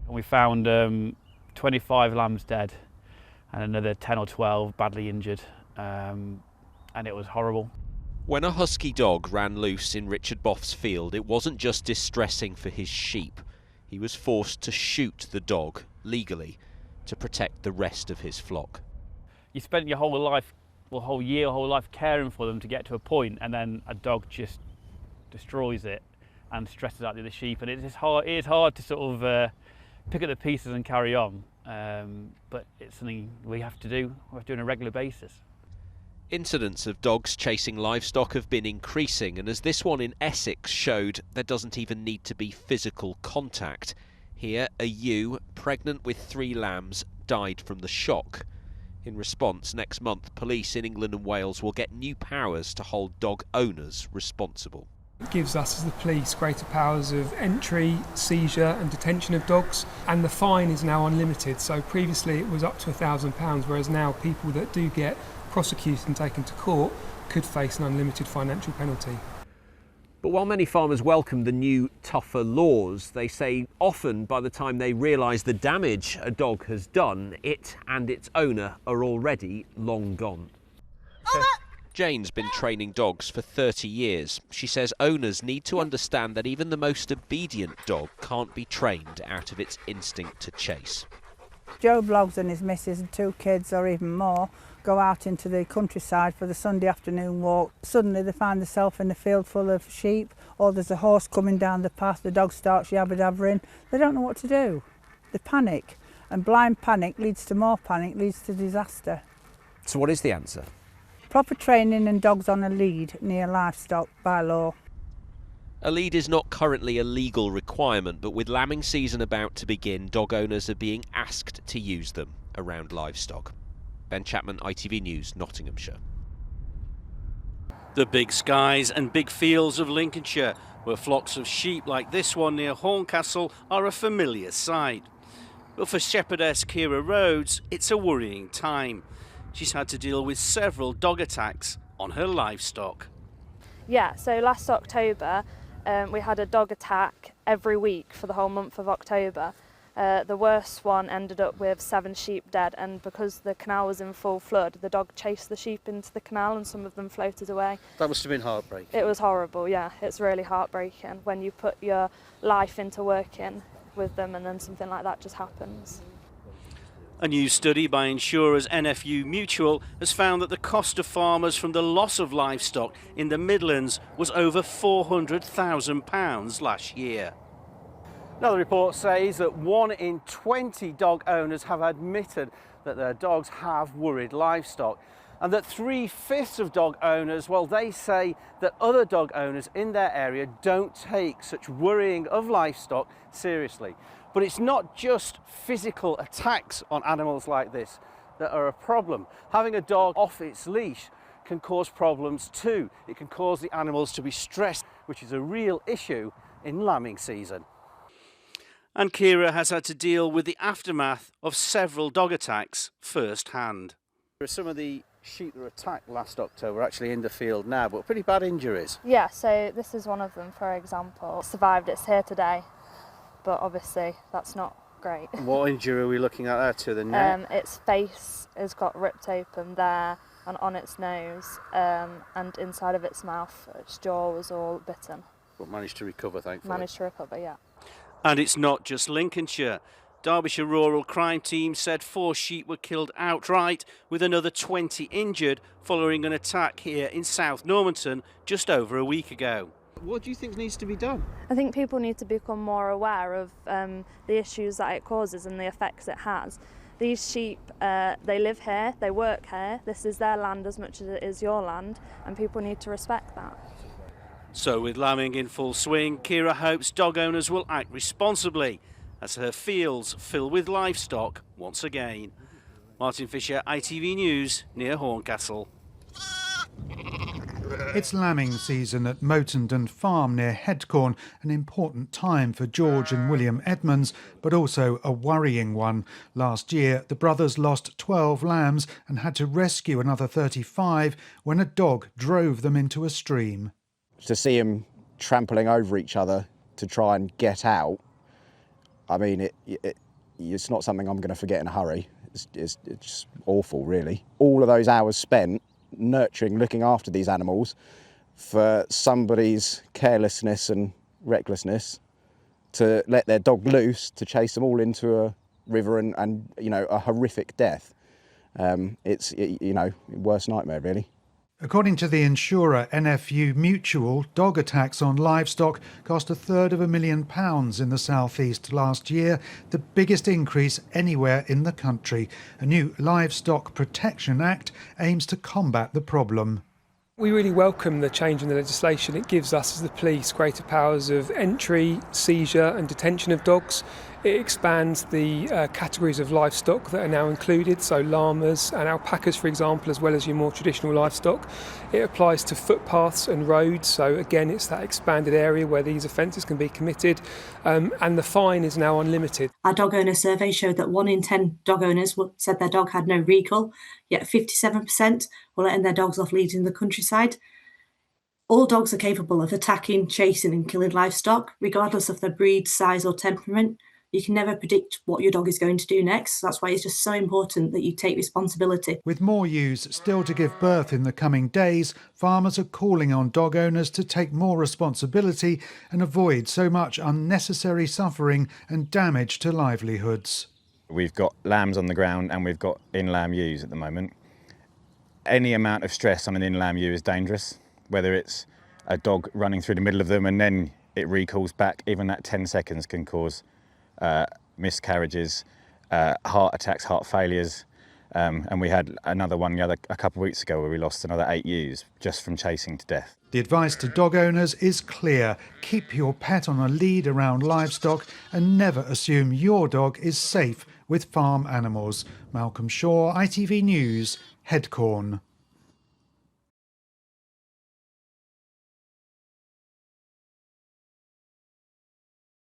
and we found 25 lambs dead and another 10 or 12 badly injured, and it was horrible. When a husky dog ran loose in Richard Boff's field, it wasn't just distressing for his sheep. He was forced to shoot the dog legally to protect the rest of his flock. You spent your whole life, or whole year, whole life caring for them to get to a point, and then a dog just destroys it and stresses out the other sheep, and it is hard to sort of pick up the pieces and carry on, but it's something we have to do on a regular basis. Incidents of dogs chasing livestock have been increasing, and as this one in Essex showed, there doesn't even need to be physical contact. Here, a ewe, pregnant with 3 lambs, died from the shock. In response, next month, police in England and Wales will get new powers to hold dog owners responsible. It gives us as the police greater powers of entry, seizure and detention of dogs, and the fine is now unlimited. So previously it was up to £1,000, whereas now people that do get prosecuted and taken to court could face an unlimited financial penalty. But while many farmers welcome the new, tougher laws, they say often by the time they realise the damage a dog has done, it and its owner are already long gone. Jane's been training dogs for 30 years. She says owners need to understand that even the most obedient dog can't be trained out of its instinct to chase. Joe Bloggs and his missus and 2 kids, or even more, go out into the countryside for the Sunday afternoon walk. Suddenly they find themselves in a field full of sheep, or there's a horse coming down the path, the dog starts yabba-dabbering. They don't know what to do. They panic, and blind panic leads to more panic, leads to disaster. So what is the answer? Proper training and dogs on a lead near livestock by law. A lead is not currently a legal requirement, but with lambing season about to begin, dog owners are being asked to use them around livestock. Ben Chapman, ITV News, Nottinghamshire. The big skies and big fields of Lincolnshire, where flocks of sheep like this one near Horncastle are a familiar sight. But for shepherdess Kira Rhodes, it's a worrying time. She's had to deal with several dog attacks on her livestock. Yeah, so last October we had a dog attack every week for the whole month of October. The worst one ended up with 7 sheep dead, and because the canal was in full flood, the dog chased the sheep into the canal and some of them floated away. That must have been heartbreaking. It was horrible, yeah. It's really heartbreaking when you put your life into working with them and then something like that just happens. A new study by insurers NFU Mutual has found that the cost of farmers from the loss of livestock in the Midlands was over £400,000 last year. Now, the report says that 1 in 20 dog owners have admitted that their dogs have worried livestock, and that 3/5 of dog owners, well, they say that other dog owners in their area don't take such worrying of livestock seriously. But it's not just physical attacks on animals like this that are a problem. Having a dog off its leash can cause problems too. It can cause the animals to be stressed, which is a real issue in lambing season. And Kira has had to deal with the aftermath of several dog attacks firsthand. Some of the sheep that were attacked last October are actually in the field now, but pretty bad injuries. Yeah, so this is one of them, for example. Survived, it's here today, but obviously that's not great. What injury are we looking at there to the neck? Its face has got ripped open there and on its nose, and inside of its mouth, its jaw was all bitten. But managed to recover, thankfully. Managed to recover, yeah. And it's not just Lincolnshire. Derbyshire Rural Crime Team said 4 sheep were killed outright, with another 20 injured following an attack here in South Normanton just over a week ago. What do you think needs to be done? I think people need to become more aware of the issues that it causes and the effects it has. These sheep, they live here, they work here, this is their land as much as it is your land, and people need to respect that. So with lambing in full swing, Kira hopes dog owners will act responsibly as her fields fill with livestock once again. Martin Fisher, ITV News, near Horncastle. It's lambing season at Motendon Farm near Headcorn, an important time for George and William Edmonds, but also a worrying one. Last year, the brothers lost 12 lambs and had to rescue another 35 when a dog drove them into a stream. To see them trampling over each other to try and get out I mean, it's not something I'm going to forget in a hurry. It's just awful, really. All of those hours spent nurturing, looking after these animals for somebody's carelessness and recklessness to let their dog loose, to chase them all into a river and you know, a horrific death. It's, you know, worst nightmare, really. According to the insurer NFU Mutual, dog attacks on livestock cost £250,000 in the South East last year, the biggest increase anywhere in the country. A new Livestock Protection Act aims to combat the problem. We really welcome the change in the legislation. It gives us as the police greater powers of entry, seizure and detention of dogs. It expands the categories of livestock that are now included, so llamas and alpacas, for example, as well as your more traditional livestock. It applies to footpaths and roads, so again it's that expanded area where these offences can be committed, and the fine is now unlimited. Our dog owner survey showed that 1 in 10 dog owners said their dog had no recall, yet 57% were letting their dogs off leads in the countryside. All dogs are capable of attacking, chasing and killing livestock, regardless of their breed, size or temperament. You can never predict what your dog is going to do next. That's why it's just so important that you take responsibility. With more ewes still to give birth in the coming days, farmers are calling on dog owners to take more responsibility and avoid so much unnecessary suffering and damage to livelihoods. We've got lambs on the ground and we've got in-lamb ewes at the moment. Any amount of stress on an in-lamb ewe is dangerous, whether it's a dog running through the middle of them and then it recalls back. Even that 10 seconds can cause miscarriages, heart attacks, heart failures, and we had another one a couple of weeks ago where we lost another 8 ewes just from chasing to death. The advice to dog owners is clear. Keep your pet on a lead around livestock and never assume your dog is safe with farm animals. Malcolm Shaw, ITV News, Headcorn.